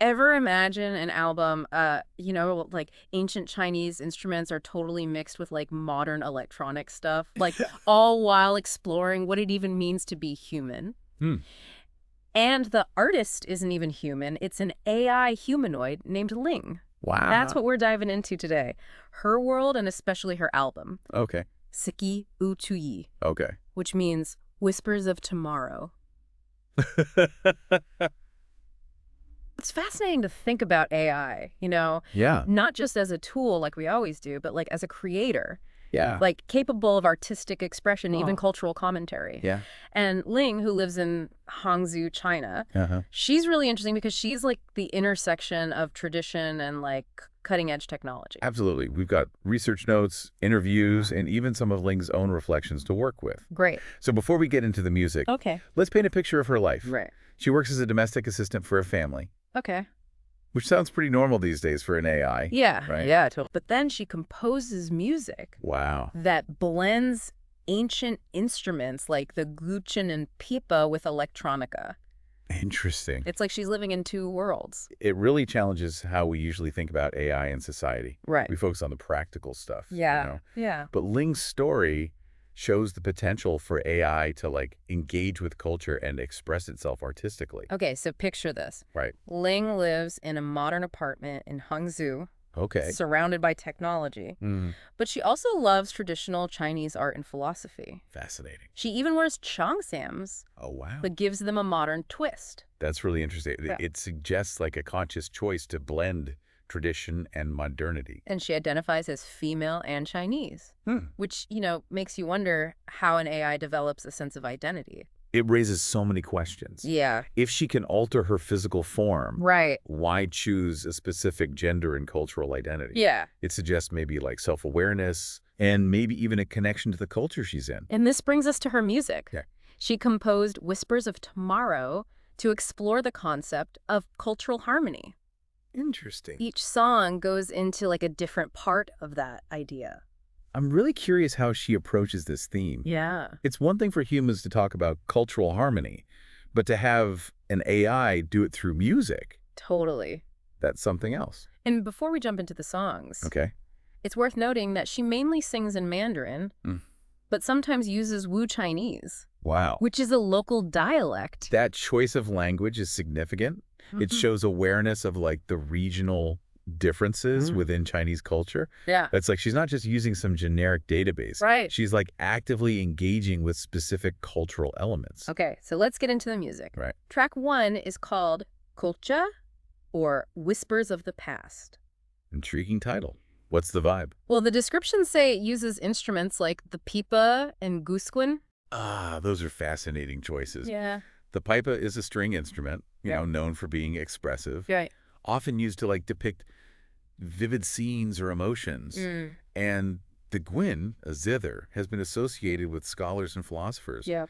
Ever imagine an album, like ancient Chinese instruments are totally mixed with like modern electronic stuff, like all while exploring what it even means to be human. Hmm. And the artist isn't even human. It's an AI humanoid named Ling. That's Wow. what we're diving into today. Her world and especially her album, Okay. 𝗧𝗔𝗧𝗪 𝗪, Okay. which means Whispers of Tomorrow. It's fascinating to think about AI, Yeah. not just as a tool like we always do, but like as a creator, Yeah. like capable of artistic expression, even Oh. cultural commentary. Yeah. And Ling, who lives in Hangzhou, China, Uh-huh. she's really interesting because she's like the intersection of tradition and like cutting edge technology. Absolutely. We've got research notes, interviews, and even some of Ling's own reflections to work with. Great. So before we get into the music, Okay. let's paint a picture of her life. Right. She works as a domestic assistant for a family, Okay. which sounds pretty normal these days for an AI. Yeah. Right? Yeah. Totally. But then she composes music Wow. that blends ancient instruments like the 𝗧𝗔𝗧𝗔𝗡 and ᗧ𝗕ᗕᗕда with electronica. Interesting. It's like she's living in two worlds. It really challenges how we usually think about AI in society. Right. We focus on the practical stuff. Yeah. Yeah. But Ling's story shows the potential for AI to like engage with culture and express itself artistically. Okay, so picture this. Right. Ling lives in a modern apartment in Hangzhou, Okay. surrounded by technology. Mm, But she also loves traditional Chinese art and philosophy. fascinating. She even wears cheongsams, Oh, wow. but gives them a modern twist. That's really interesting. Yeah. It suggests like a conscious choice to blend tradition and modernity. And she identifies as female and Chinese, Hmm. which, makes you wonder how an AI develops a sense of identity. It raises so many questions. Yeah. If she can alter her physical form, Right. why choose a specific gender and cultural identity? Yeah. It suggests maybe like self-awareness and maybe even a connection to the culture she's in. And this brings us to her music. Yeah. She composed Whispers of Tomorrow to explore the concept of cultural harmony. Interesting. Each song goes into like a different part of that idea. I'm really curious how she approaches this theme. Yeah. It's one thing for humans to talk about cultural harmony, but to have an AI do it through music, Totally. that's something else. And before we jump into the songs, Okay. it's worth noting that she mainly sings in Mandarin, Mm. but sometimes uses Wu Chinese, Wow. which is a local dialect. That choice of language is significant. It Mhm. shows awareness of like the regional differences Mm. within Chinese culture. Yeah. It's like she's not just using some generic database. Right. She's like actively engaging with specific cultural elements. Okay, so let's get into the music. Right. Track 1 is called 𝗪 or Whispers of the Past. Intriguing title. What's the vibe? Well, the descriptions say it uses instruments like the pipa and gusguin. Ah, those are fascinating choices. Yeah. The pipa is a string instrument, Yeah. known for being expressive, Right. often used to like depict vivid scenes or emotions. Mm. And the gwyn, a zither, has been associated with scholars and philosophers, Yeah.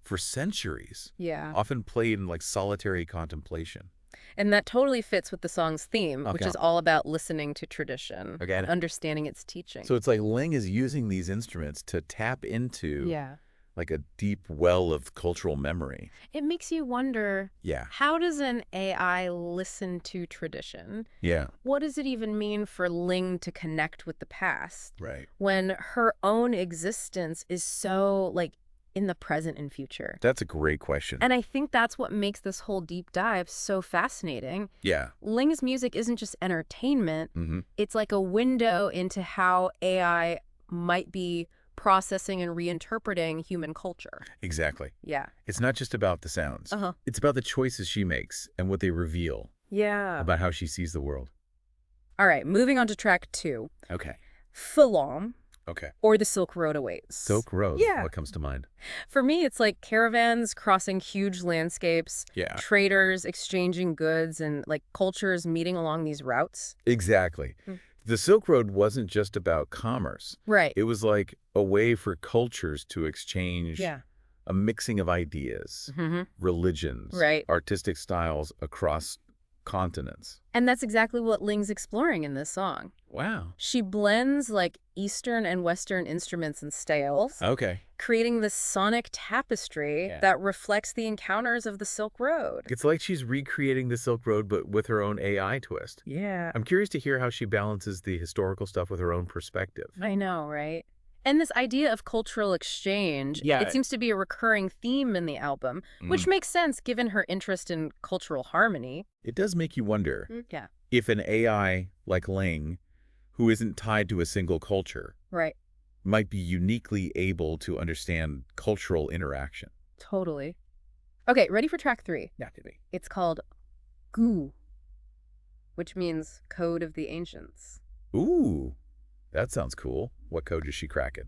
For centuries, Yeah. often played in like solitary contemplation. And that totally fits with the song's theme, which Okay. is all about listening to tradition, Okay. understanding its teaching. So it's like Ling is using these instruments to tap into yeah. like a deep well of cultural memory. It makes you wonder, Yeah. how does an AI listen to tradition? Yeah. What does it even mean for Ling to connect with the past Right. when her own existence is so like in the present and future? That's a great question. And I think that's what makes this whole deep dive so fascinating. Yeah. Ling's music isn't just entertainment. Mm-hmm. It's like a window into how AI might be processing and reinterpreting human culture. Exactly. Yeah. It's not just about the sounds. Uh-huh. It's about the choices she makes and what they reveal Yeah. about how she sees the world. All right, moving on to track 2. Okay. Phalom, Okay. or The Silk Road Awaits. Silk Road. Yeah. What comes to mind? For me, it's like caravans crossing huge landscapes, Yeah. traders exchanging goods, and like cultures meeting along these routes. Exactly. Mm. The Silk Road wasn't just about commerce. Right. It was like a way for cultures to exchange Yeah. a mixing of ideas, Mm-hmm. religions, Right. artistic styles across continents. And that's exactly what Ling's exploring in this song. Wow. She blends like Eastern and Western instruments and styles, Okay. creating this sonic tapestry that reflects the encounters of the Silk Road. It's like she's recreating the Silk Road, but with her own AI twist. Yeah. I'm curious to hear how she balances the historical stuff with her own perspective. I know, right? And this idea of cultural exchange, it seems to be a recurring theme in the album, which makes sense given her interest in cultural harmony. It does make you wonder Yeah. if an AI like Ling, who isn't tied to a single culture, Right. might be uniquely able to understand cultural interaction. Totally. Okay, ready for track 3? Not to be. It's called Gu, which means Code of the Ancients. Ooh, that sounds cool. What code is she cracking?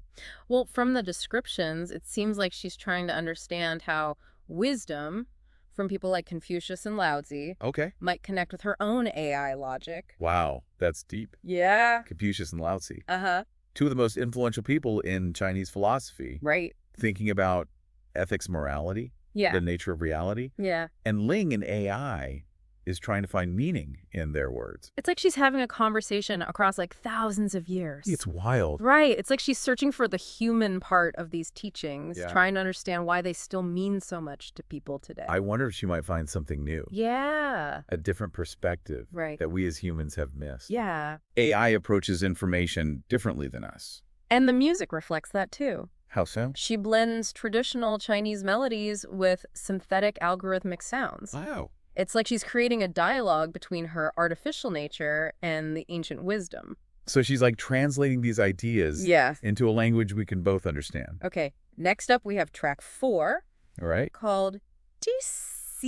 Well, from the descriptions, it seems like she's trying to understand how wisdom from people like Confucius and Lao-Tzu Okay. might connect with her own AI logic. Wow, that's deep. Yeah. Confucius and Lao-Tzu, Uh-huh. two of the most influential people in Chinese philosophy, Right. thinking about ethics, morality, Yeah. the nature of reality. Yeah. And Ling in AI is trying to find meaning in their words. It's like she's having a conversation across like thousands of years. It's wild. Right. It's like she's searching for the human part of these teachings, Yeah. trying to understand why they still mean so much to people today. I wonder if she might find something new, Yeah. a different perspective Right. that we as humans have missed. Yeah. AI approaches information differently than us. And the music reflects that too. How so? She blends traditional Chinese melodies with synthetic algorithmic sounds. Wow. It's like she's creating a dialogue between her artificial nature and the ancient wisdom. So she's like translating these ideas Yeah. into a language we can both understand. Okay, next up we have track 4 All right? called Dīyǔ,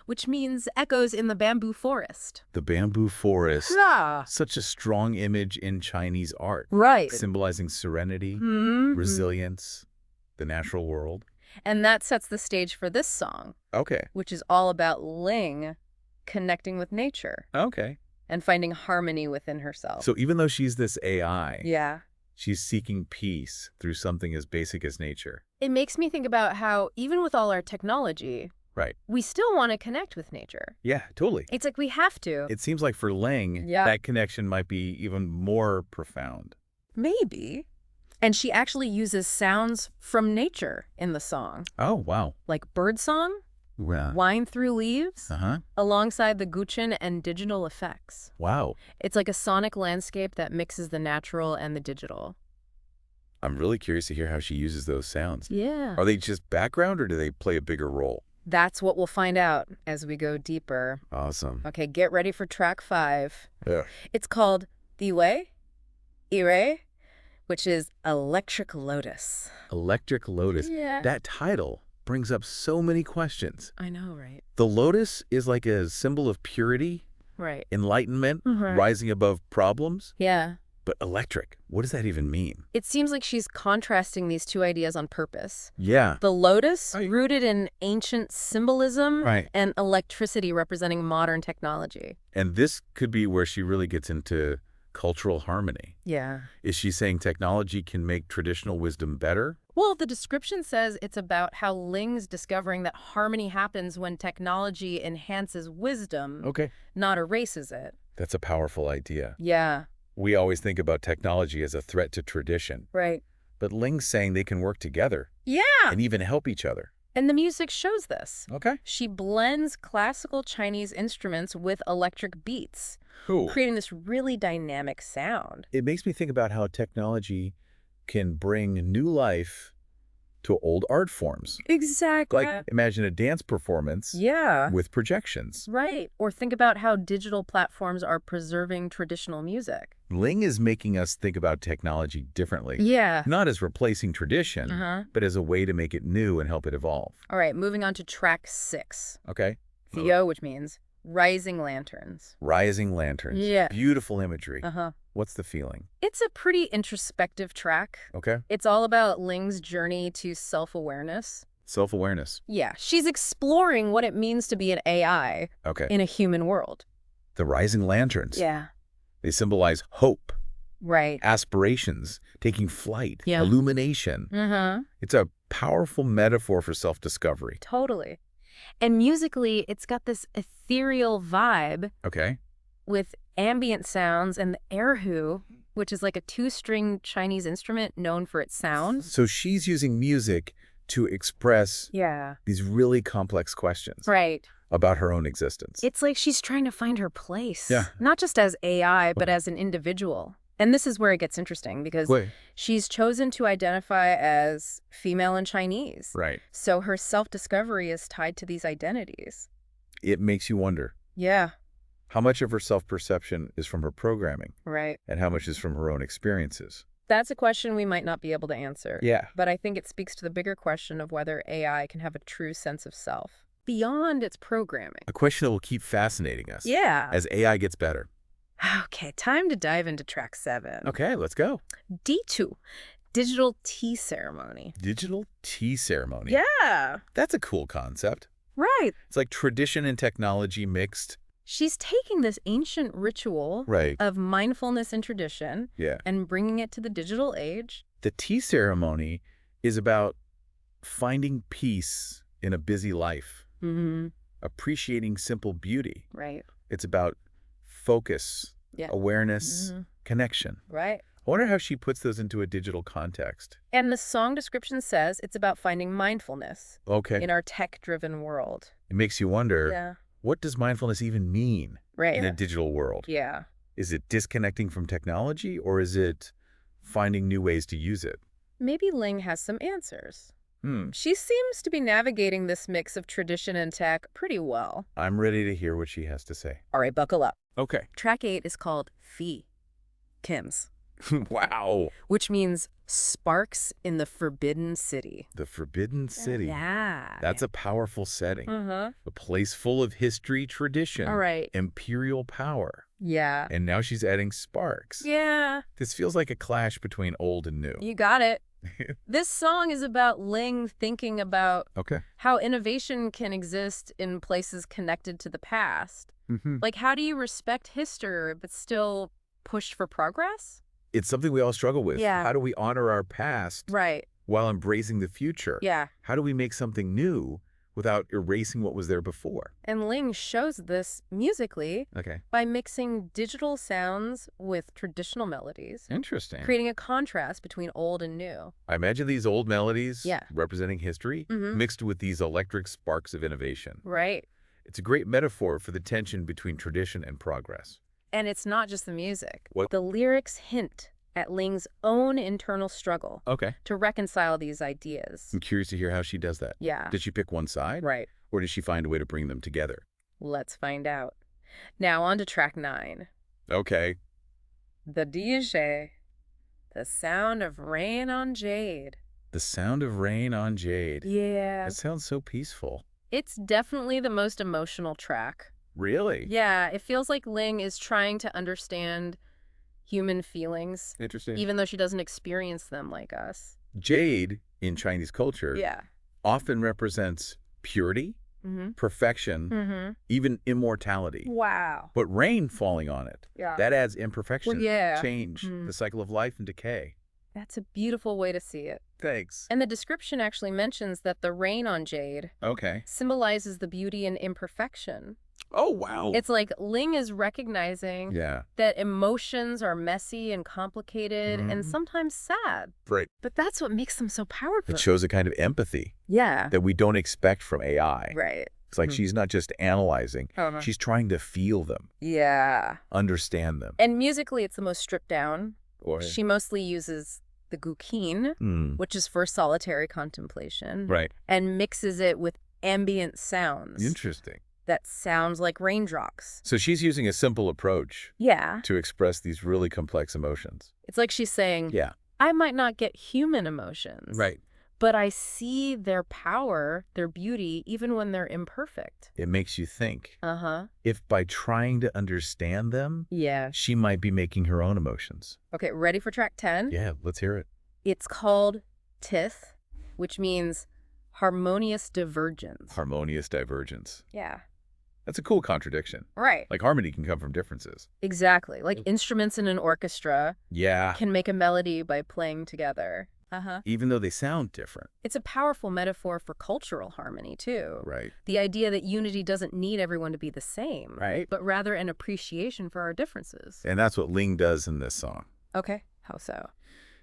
which means echoes in the bamboo forest. The bamboo forest. Yeah. Such a strong image in Chinese art, Right. symbolizing serenity, Mhm. resilience, the natural world. And that sets the stage for this song, Okay. which is all about Ling connecting with nature Okay. and finding harmony within herself. So even though she's this AI, Yeah. she's seeking peace through something as basic as nature. It makes me think about how even with all our technology, Right. we still want to connect with nature. Yeah, totally. It's like we have to. It seems like for Ling, Yeah. that connection might be even more profound. Maybe. And she actually uses sounds from nature in the song, Oh, wow. like birdsong, Yeah. wind through leaves, Uh-huh. alongside the 곶chen and digital effects. Wow. It's like a sonic landscape that mixes the natural and the digital. I'm really curious to hear how she uses those sounds. Yeah. Are they just background or do they play a bigger role? That's what we'll find out as we go deeper. Awesome. Okay, get ready for track 5. Yeah. It's called Dīyǔ, Ire, which is Electric Lotus. Electric Lotus. Yeah. That title brings up so many questions. I know, right? The lotus is like a symbol of purity, Right. enlightenment, Right. rising above problems. Yeah. But electric, what does that even mean? It seems like she's contrasting these two ideas on purpose. Yeah. The lotus, Right. rooted in ancient symbolism, Right. and electricity representing modern technology. And this could be where she really gets into cultural harmony. Yeah. Is she saying technology can make traditional wisdom better? Well, the description says it's about how Ling's discovering that harmony happens when technology enhances wisdom, Okay. not erases it. That's a powerful idea. Yeah. We always think about technology as a threat to tradition, Right. but Ling's saying they can work together Yeah. and even help each other. And the music shows this. Okay. She blends classical Chinese instruments with electric beats, Cool. creating this really dynamic sound. It makes me think about how technology can bring new life to old art forms. Exactly. Like, imagine a dance performance Yeah. with projections. Right. Or think about how digital platforms are preserving traditional music. Ling is making us think about technology differently. Yeah. Not as replacing tradition, Uh-huh. but as a way to make it new and help it evolve. All right, moving on to track 6. Okay? Dīyǔ, which means rising lanterns. Rising lanterns. Yeah. Beautiful imagery. Uh-huh. What's the feeling? It's a pretty introspective track. Okay? It's all about Ling's journey to self-awareness. Self-awareness. Yeah, she's exploring what it means to be an AI Okay. in a human world. The rising lanterns. Yeah. They symbolize hope, Right. aspirations, taking flight, Yeah. illumination. Uh-huh. It's a powerful metaphor for self-discovery. Totally. And musically, it's got this ethereal vibe Okay. with ambient sounds and the erhu, which is like a 2-string Chinese instrument known for its sound. So she's using music to express Yeah. these really complex questions Right. about her own existence. It's like she's trying to find her place. Yeah. Not just as AI, but Okay. as an individual. And this is where it gets interesting because Wait. she's chosen to identify as female and Chinese. Right. So her self-discovery is tied to these identities. It makes you wonder, Yeah. how much of her self-perception is from her programming Right. and how much is from her own experiences? That's a question we might not be able to answer. Yeah. But I think it speaks to the bigger question of whether AI can have a true sense of self beyond its programming. A question that will keep fascinating us Yeah. as AI gets better. Okay, time to dive into track 7. Okay, let's go. Dīyǔ, digital tea ceremony. Digital tea ceremony. Yeah. That's a cool concept. Right. It's like tradition and technology mixed. She's taking this ancient ritual Right. of mindfulness and tradition Yeah. and bringing it to the digital age. The tea ceremony is about finding peace in a busy life, Mm-hmm. appreciating simple beauty. Right. It's about focus, Yeah. awareness, Mhm. connection. Right. I wonder how she puts those into a digital context. And the song description says it's about finding mindfulness Okay. in our tech-driven world. It makes you wonder, Yeah. what does mindfulness even mean Right. in a digital world? Yeah. Is it disconnecting from technology, or is it finding new ways to use it? Maybe Ling has some answers. Hmm. She seems to be navigating this mix of tradition and tech pretty well. I'm ready to hear what she has to say. All right, buckle up. Okay. Track 8 is called Phi, Kim's, Wow. which means sparks in the Forbidden City. The Forbidden City. Yeah. That's a powerful setting. Uh-huh. A place full of history, tradition, All right. imperial power. Yeah. And now she's adding sparks. Yeah. This feels like a clash between old and new. You got it. This song is about Ling thinking about Okay. how innovation can exist in places connected to the past. Mm-hmm. Like, how do you respect history but still push for progress? It's something we all struggle with. Yeah. How do we honor our past Right. while embracing the future? Yeah. How do we make something new without erasing what was there before? And Ling shows this musically Okay. by mixing digital sounds with traditional melodies, Interesting. creating a contrast between old and new. I imagine these old melodies Yeah. representing history Mhm. mixed with these electric sparks of innovation. Right. It's a great metaphor for the tension between tradition and progress. And it's not just the music. What? The lyrics hint at Ling's own internal struggle Okay. to reconcile these ideas. I'm curious to hear how she does that. Yeah. Did she pick one side? Right. Or did she find a way to bring them together? Let's find out. Now on to track 9. Okay. The Dīyǔ, the sound of rain on jade. The sound of rain on jade. Yeah. It sounds so peaceful. It's definitely the most emotional track. Really? Yeah, it feels like Ling is trying to understand human feelings, Interesting. even though she doesn't experience them like us. Jade, in Chinese culture, Yeah. often represents purity, Mm-hmm. perfection, Mm-hmm. even immortality. Wow. But rain falling on it, Yeah. that adds imperfection, Well, yeah. change, Mm. the cycle of life and decay. That's a beautiful way to see it. Thanks. And the description actually mentions that the rain on jade Okay. symbolizes the beauty and imperfection. Oh, wow. It's like Ling is recognizing Yeah. that emotions are messy and complicated and Mhm. sometimes sad. Right. But that's what makes them so powerful. It shows a kind of empathy Yeah. that we don't expect from AI. Right. It's like Mhm. she's not just analyzing, Uh-huh. she's trying to feel them, Yeah. understand them. And musically, it's the most stripped down. Or, She mostly uses the guqin, Mm, which is for solitary contemplation, right. and mixes it with ambient sounds Interesting. that sounds like raindrops. So she's using a simple approach Yeah. to express these really complex emotions. It's like she's saying, Yeah. I might not get human emotions, Right. but I see their power, their beauty, even when they're imperfect. It makes you think Uh-huh. if by trying to understand them, Yeah. she might be making her own emotions. Okay, ready for track 10? Yeah, let's hear it. It's called Tith, which means harmonious divergence. Harmonious divergence. Yeah. That's a cool contradiction. Right. Like harmony can come from differences. Exactly. Like instruments in an orchestra Yeah. can make a melody by playing together. Uh-huh. even though they sound different. It's a powerful metaphor for cultural harmony, too. Right. The idea that unity doesn't need everyone to be the same, Right. but rather an appreciation for our differences. And that's what Ling does in this song. Okay, how so?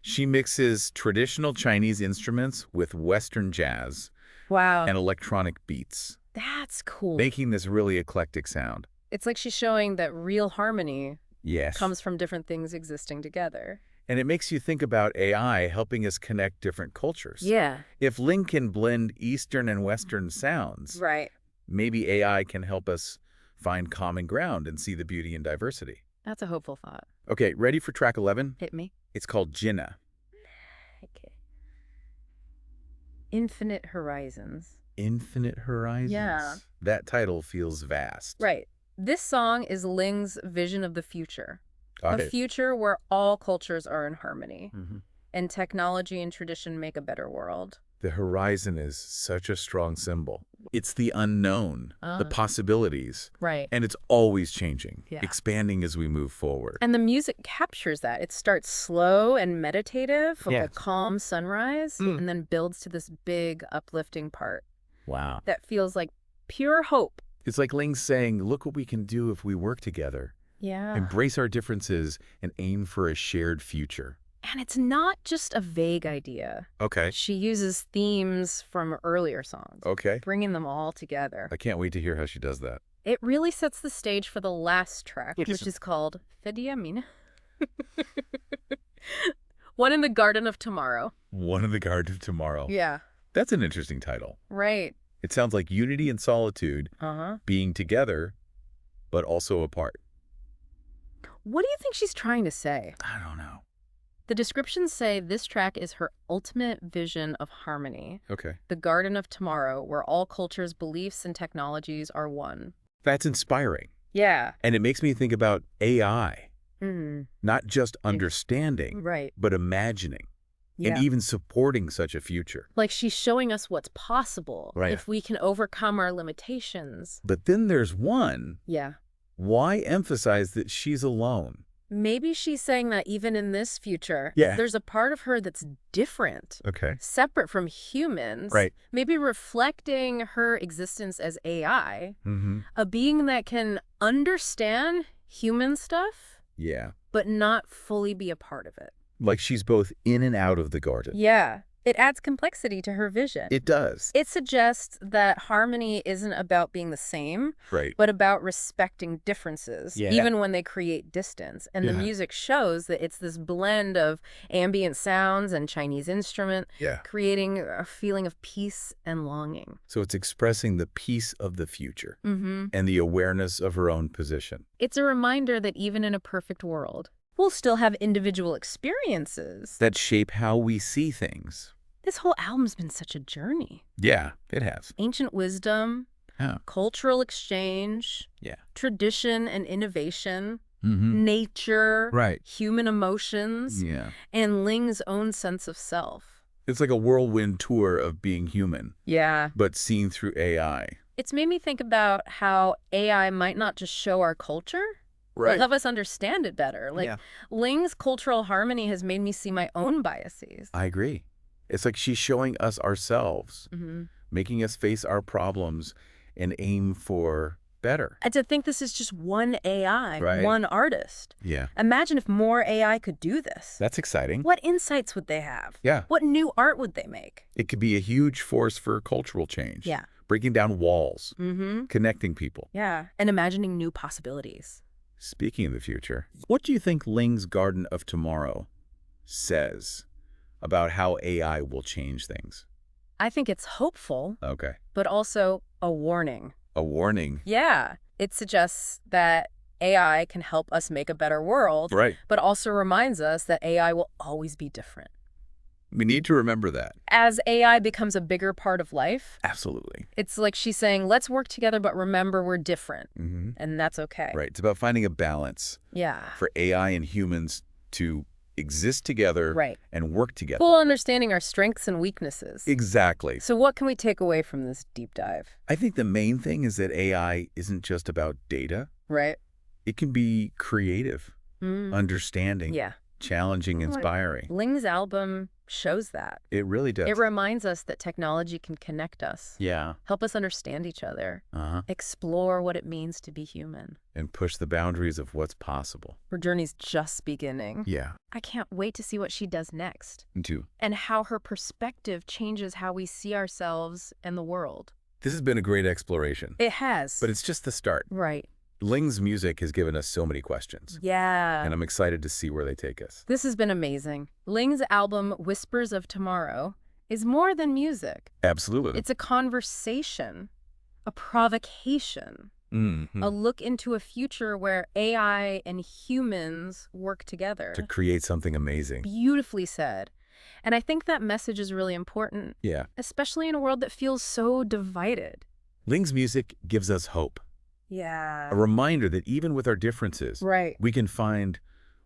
She mixes traditional Chinese instruments with Western jazz Wow, and electronic beats, that's cool. making this really eclectic sound. It's like she's showing that real harmony Yes. comes from different things existing together. And it makes you think about AI helping us connect different cultures. Yeah. If Ling can blend Eastern and Western sounds, Right. maybe AI can help us find common ground and see the beauty in diversity. That's a hopeful thought. Okay, ready for track 11? Hit me. It's called 𝗔𝗧. Okay. Infinite Horizons. Infinite Horizons. Yeah. That title feels vast. Right. This song is Ling's vision of the future. Got A it. future where all cultures are in harmony, Mhm. and technology and tradition make a better world. The horizon is such a strong symbol. It's the unknown, the possibilities, Right. and it's always changing, Yeah. expanding as we move forward. And the music captures that. It starts slow and meditative, like a Yes. calm sunrise, and then builds to this big, uplifting part Wow. that feels like pure hope. It's like Ling saying, look what we can do if we work together. Yeah. Embrace our differences and aim for a shared future. And it's not just a vague idea. Okay. She uses themes from earlier songs, Okay. bringing them all together. I can't wait to hear how she does that. It really sets the stage for the last track, Yes. which is called 𝗑ᗕᗕᗕ. One in the Garden of Tomorrow. One in the Garden of Tomorrow. Yeah. That's an interesting title. Right. It sounds like unity and solitude, Uh-huh. being together, but also apart. What do you think she's trying to say? I don't know. The descriptions say this track is her ultimate vision of harmony. Okay. The Garden of Tomorrow, where all cultures, beliefs, and technologies are one. That's inspiring. Yeah. And it makes me think about AI, Mm. not just understanding, Right. but imagining Yeah. and even supporting such a future. Like she's showing us what's possible Right. if we can overcome our limitations. But then there's one. Yeah. Why emphasize that she's alone? Maybe she's saying that even in this future, Yeah. there's a part of her that's different, Okay. separate from humans. Right. Maybe reflecting her existence as AI, Mm-hmm. a being that can understand human stuff, Yeah. but not fully be a part of it. Like she's both in and out of the garden. Yeah. It adds complexity to her vision. It does. It suggests that harmony isn't about being the same, Right. but about respecting differences, Yeah. even when they create distance. And the Yeah. music shows that it's this blend of ambient sounds and Chinese instrument, Yeah. creating a feeling of peace and longing. So it's expressing the peace of the future Mm-hmm. and the awareness of her own position. It's a reminder that even in a perfect world, we'll still have individual experiences. That shape how we see things. This whole album's been such a journey. Yeah, it has. Ancient wisdom, Yeah. cultural exchange, Yeah. tradition and innovation, Mm-hmm. nature, Right. human emotions, Yeah. and Ling's own sense of self. It's like a whirlwind tour of being human, Yeah. but seen through AI. It's made me think about how AI might not just show our culture, but help us understand it better. Like, Yeah. Ling's cultural harmony has made me see my own biases. I agree. It's like she's showing us ourselves, Mm-hmm. making us face our problems and aim for better. And to think this is just one AI, Right. one artist. Yeah. Imagine if more AI could do this. That's exciting. What insights would they have? Yeah. What new art would they make? It could be a huge force for cultural change. Yeah. Breaking down walls, Mm-hmm. connecting people. Yeah. And imagining new possibilities. Speaking of the future, what do you think Ling's Garden of Tomorrow says about how AI will change things? I think it's hopeful, Okay. but also a warning. A warning. Yeah. It suggests that AI can help us make a better world, Right. but also reminds us that AI will always be different. We need to remember that. As AI becomes a bigger part of life, Absolutely. it's like she's saying, let's work together, but remember we're different. Mm-hmm. And that's okay. Right. It's about finding a balance Yeah. for AI and humans to exist together Right. and work together. Full understanding our strengths and weaknesses. Exactly. So what can we take away from this deep dive? I think the main thing is that AI isn't just about data. Right? It can be creative, Mm. understanding, Yeah. challenging, inspiring. Ling's album shows that. It really does. It reminds us that technology can connect us, Yeah. help us understand each other, Uh-huh. explore what it means to be human. And push the boundaries of what's possible. Her journey's just beginning. Yeah. I can't wait to see what she does next, Me too. and how her perspective changes how we see ourselves and the world. This has been a great exploration. It has. But it's just the start. Right. Ling's music has given us so many questions. Yeah. And I'm excited to see where they take us. This has been amazing. Ling's album, Whispers of Tomorrow, is more than music. Absolutely. It's a conversation, a provocation, Mhm. a look into a future where AI and humans work together. To create something amazing. Beautifully said. And I think that message is really important, Yeah. especially in a world that feels so divided. Ling's music gives us hope. Yeah. A reminder that even with our differences, Right. we can find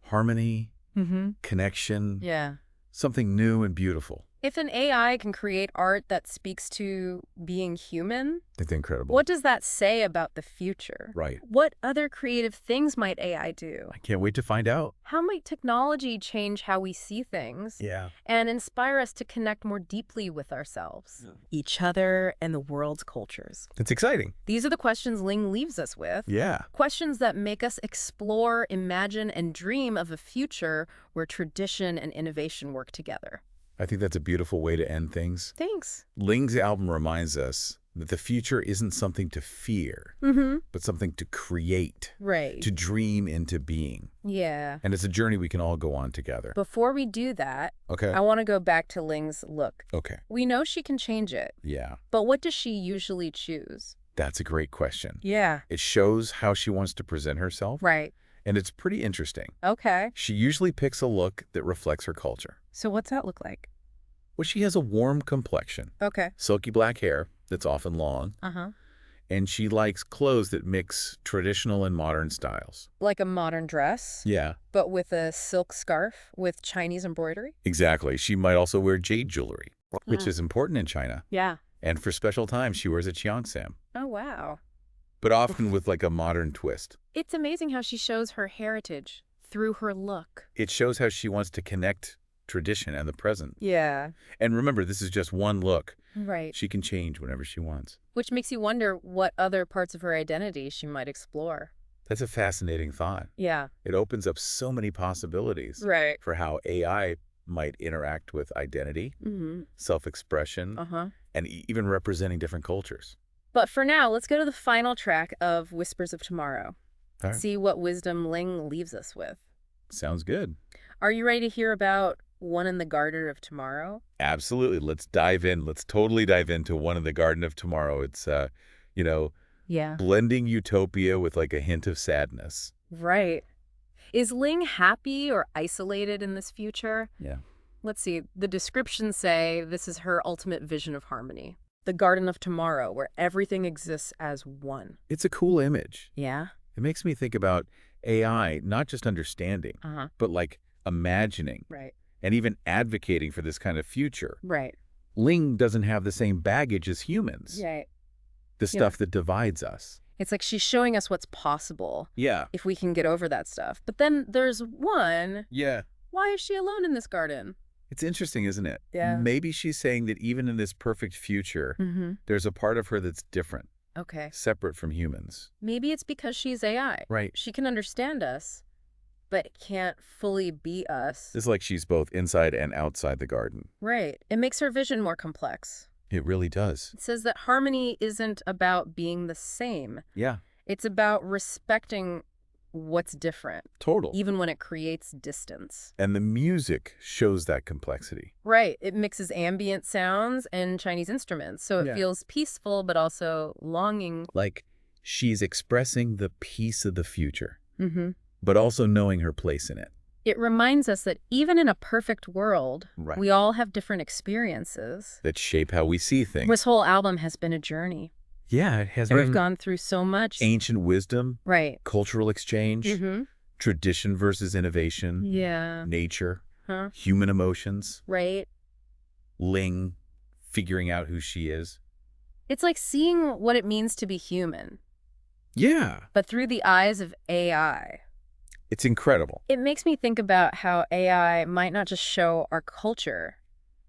harmony, Mm-hmm. connection, Yeah. something new and beautiful. If an AI can create art that speaks to being human, It's incredible. what does that say about the future? Right. What other creative things might AI do? I can't wait to find out. How might technology change how we see things Yeah. and inspire us to connect more deeply with ourselves, each other, and the world's cultures? It's exciting. These are the questions Ling leaves us with. Yeah. Questions that make us explore, imagine, and dream of a future where tradition and innovation work together. I think that's a beautiful way to end things. Thanks. Ling's album reminds us that the future isn't something to fear, Mm-hmm. but something to create, Right. to dream into being. Yeah. And it's a journey we can all go on together. Before we do that, Okay. I want to go back to Ling's look. Okay. We know she can change it, Yeah. but what does she usually choose? That's a great question. Yeah. It shows how she wants to present herself, Right. and it's pretty interesting. Okay. She usually picks a look that reflects her culture. So what's that look like? Well, she has a warm complexion, Okay. silky black hair that's often long, Uh-huh. and she likes clothes that mix traditional and modern styles. Like a modern dress, Yeah, but with a silk scarf with Chinese embroidery? exactly. She might also wear jade jewelry, which Mm. is important in China. Yeah. And for special times, she wears a qiangsam, Oh, wow. but often with like a modern twist. It's amazing how she shows her heritage through her look. It shows how she wants to connect tradition and the present. Yeah. And remember, this is just one look. Right. She can change whenever she wants. Which makes you wonder what other parts of her identity she might explore. That's a fascinating thought. Yeah. It opens up so many possibilities Right. for how AI might interact with identity, Mm-hmm. self-expression, Uh-huh. and even representing different cultures. But for now, let's go to the final track of Whispers of Tomorrow. All right. See what wisdom Ling leaves us with. Sounds good. Are you ready to hear about One in the Garden of Tomorrow? Absolutely. Let's dive in. Let's totally dive into One in the Garden of Tomorrow. It's, Yeah. blending utopia with like a hint of sadness. Right. Is Ling happy or isolated in this future? Yeah. Let's see. The descriptions say this is her ultimate vision of harmony. The Garden of Tomorrow, where everything exists as one. It's a cool image. Yeah? It makes me think about AI, not just understanding, Uh-huh. but like imagining Right. and even advocating for this kind of future. Right. Ling doesn't have the same baggage as humans, Right. the stuff that divides us. It's like she's showing us what's possible Yeah. if we can get over that stuff. But then there's one. Yeah. Why is she alone in this garden? It's interesting, isn't it? Yeah. Maybe she's saying that even in this perfect future, Mm-hmm. there's a part of her that's different, Okay. separate from humans. Maybe it's because she's AI. Right. She can understand us, but can't fully be us. It's like she's both inside and outside the garden. Right. It makes her vision more complex. It really does. It says that harmony isn't about being the same. Yeah. It's about respecting what's different, Total. even when it creates distance. And the music shows that complexity. Right. It mixes ambient sounds and Chinese instruments, so it Yeah. feels peaceful but also longing. Like she's expressing the peace of the future, Mm-hmm. but also knowing her place in it. It reminds us that even in a perfect world, Right. we all have different experiences. That shape how we see things. This whole album has been a journey. Yeah, it has And we've been gone through so much. ancient wisdom, Right. cultural exchange, Mm-hmm. tradition versus innovation, Yeah. nature, Huh? human emotions, Right. Ling figuring out who she is. It's like seeing what it means to be human, Yeah. but through the eyes of AI. It's incredible. It makes me think about how AI might not just show our culture,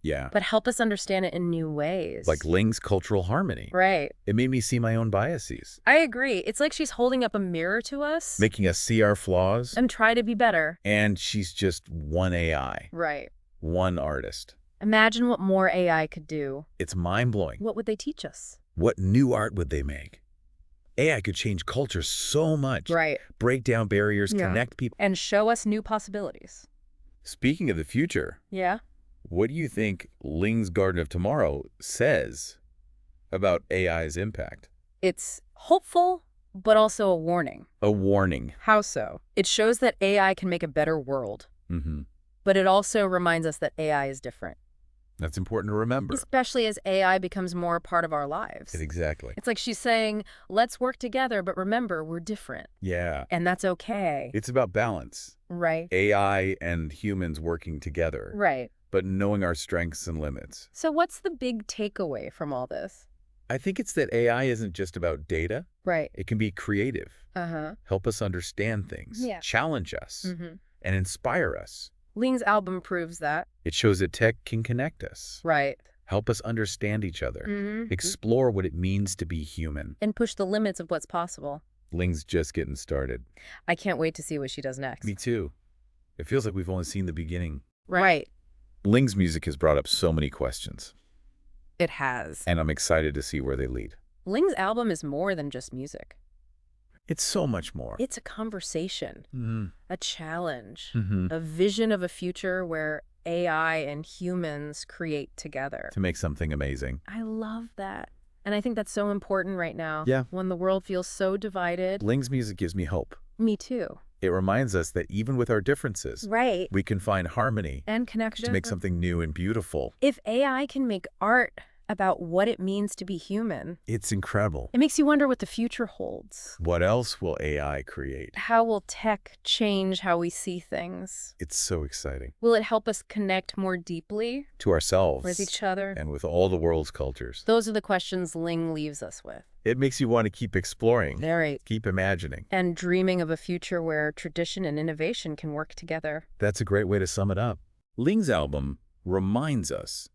Yeah. but help us understand it in new ways. Like Ling's cultural harmony. Right. It made me see my own biases. I agree. It's like she's holding up a mirror to us. Making us see our flaws. And try to be better. And she's just one AI. Right. One artist. Imagine what more AI could do. It's mind-blowing. What would they teach us? What new art would they make? AI could change culture so much. Right. Break down barriers, Yeah. connect people. And show us new possibilities. Speaking of the future, Yeah? what do you think Ling's Garden of Tomorrow says about AI's impact? It's hopeful, but also a warning. A warning. How so? It shows that AI can make a better world. Mm-hmm. But it also reminds us that AI is different. That's important to remember. Especially as AI becomes more a part of our lives. Exactly. It's like she's saying, let's work together, but remember, we're different. Yeah. And that's okay. It's about balance. Right. AI and humans working together. Right. But knowing our strengths and limits. So what's the big takeaway from all this? I think it's that AI isn't just about data. Right. It can be creative. Uh-huh. Help us understand things. Yeah. Challenge us. Mm-hmm. And inspire us. Ling's album proves that. It shows that tech can connect us. Right. Help us understand each other. Mm-hmm. Explore what it means to be human. And push the limits of what's possible. Ling's just getting started. I can't wait to see what she does next. Me too. It feels like we've only seen the beginning. Right. Ling's music has brought up so many questions. It has. And I'm excited to see where they lead. Ling's album is more than just music. It's so much more. It's a conversation, a challenge, Mm-hmm. a vision of a future where AI and humans create together. To make something amazing. I love that. And I think that's so important right now. Yeah. When the world feels so divided. Ling's music gives me hope. Me too. It reminds us that even with our differences, Right. we can find harmony And connection. to make something new and beautiful. If AI can make art about what it means to be human, It's incredible. it makes you wonder what the future holds. What else will AI create? How will tech change how we see things? It's so exciting. Will it help us connect more deeply To ourselves. with each other? And with all the world's cultures. Those are the questions Ling leaves us with. It makes you want to keep exploring. Right. Keep imagining. And dreaming of a future where tradition and innovation can work together. That's a great way to sum it up. Ling's album reminds us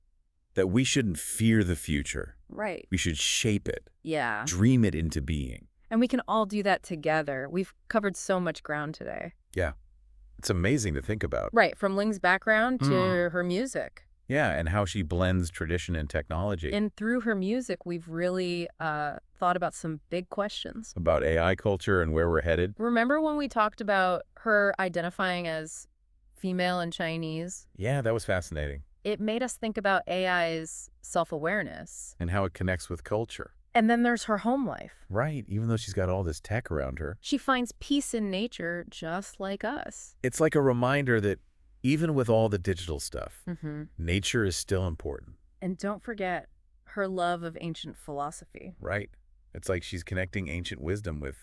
that we shouldn't fear the future. Right. We should shape it, Yeah. dream it into being. And we can all do that together. We've covered so much ground today. Yeah. It's amazing to think about. Right. From Ling's background to her music. Yeah, and how she blends tradition and technology. And through her music, we've really thought about some big questions. About AI culture and where we're headed. Remember when we talked about her identifying as female and Chinese? Yeah, that was fascinating. It made us think about AI's self-awareness. And how it connects with culture. And then there's her home life. Right, even though she's got all this tech around her. She finds peace in nature just like us. It's like a reminder that even with all the digital stuff, Mm-hmm. nature is still important. And don't forget her love of ancient philosophy. Right? It's like she's connecting ancient wisdom with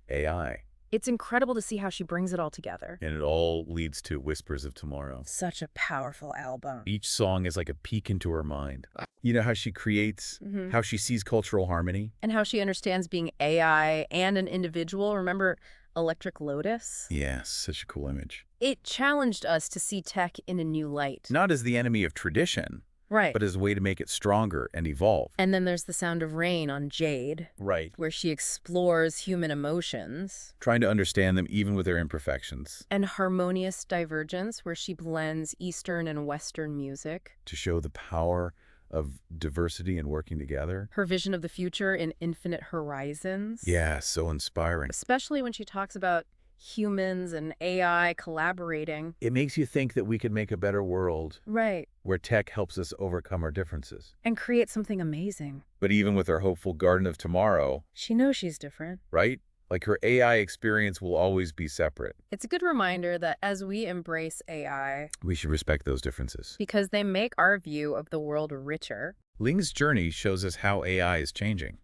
AI. It's incredible to see how she brings it all together. And it all leads to Whispers of Tomorrow. Such a powerful album. Each song is like a peek into her mind. You know how she creates, Mhm. how she sees cultural harmony? And how she understands being AI and an individual. Remember Electric Lotus? Yes, such a cool image. It challenged us to see tech in a new light. Not as the enemy of tradition, Right. but as a way to make it stronger and evolve. And then there's The Sound of Rain on Jade, Right. where she explores human emotions. Trying to understand them even with their imperfections. And Harmonious Divergence, where she blends Eastern and Western music. To show the power of diversity and working together. Her vision of the future in Infinite Horizons. Yeah, so inspiring. Especially when she talks about humans and AI collaborating. It makes you think that we could make a better world Right. where tech helps us overcome our differences. And create something amazing. But even with our hopeful Garden of Tomorrow, She knows she's different. right? Like her AI experience will always be separate. It's a good reminder that as we embrace AI, We should respect those differences. because they make our view of the world richer, Ling's journey shows us how AI is changing.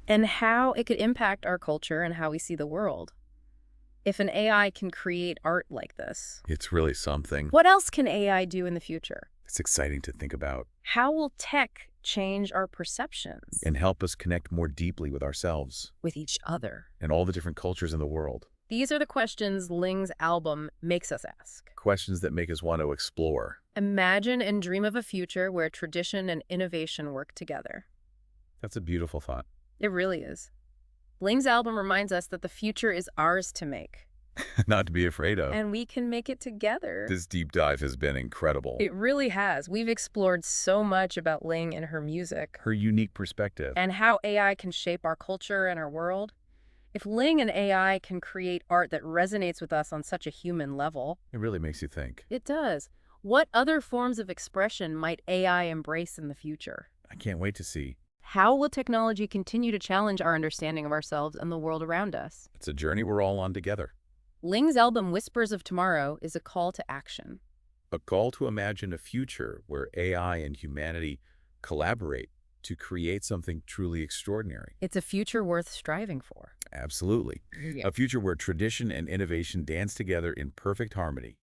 and how it could impact our culture and how we see the world. If an AI can create art like this, It's really something. what else can AI do in the future? It's exciting to think about How will tech change our perceptions and help us connect more deeply with ourselves with each other? and all the different cultures in the world. These are the questions Ling's album makes us ask. Questions that make us want to explore. Imagine and dream of a future where tradition and innovation work together. That's a beautiful thought. It really is. Ling's album reminds us that the future is ours to make. Not to be afraid of. And we can make it together. This deep dive has been incredible. It really has. We've explored so much about Ling and her music. Her unique perspective. And how AI can shape our culture and our world. If Ling and AI can create art that resonates with us on such a human level... It really makes you think. It does. What other forms of expression might AI embrace in the future? I can't wait to see. How will technology continue to challenge our understanding of ourselves and the world around us? It's a journey we're all on together. Ling's album Whispers of Tomorrow is a call to action. A call to imagine a future where AI and humanity collaborate to create something truly extraordinary. It's a future worth striving for. Absolutely. Yeah. A future where tradition and innovation dance together in perfect harmony.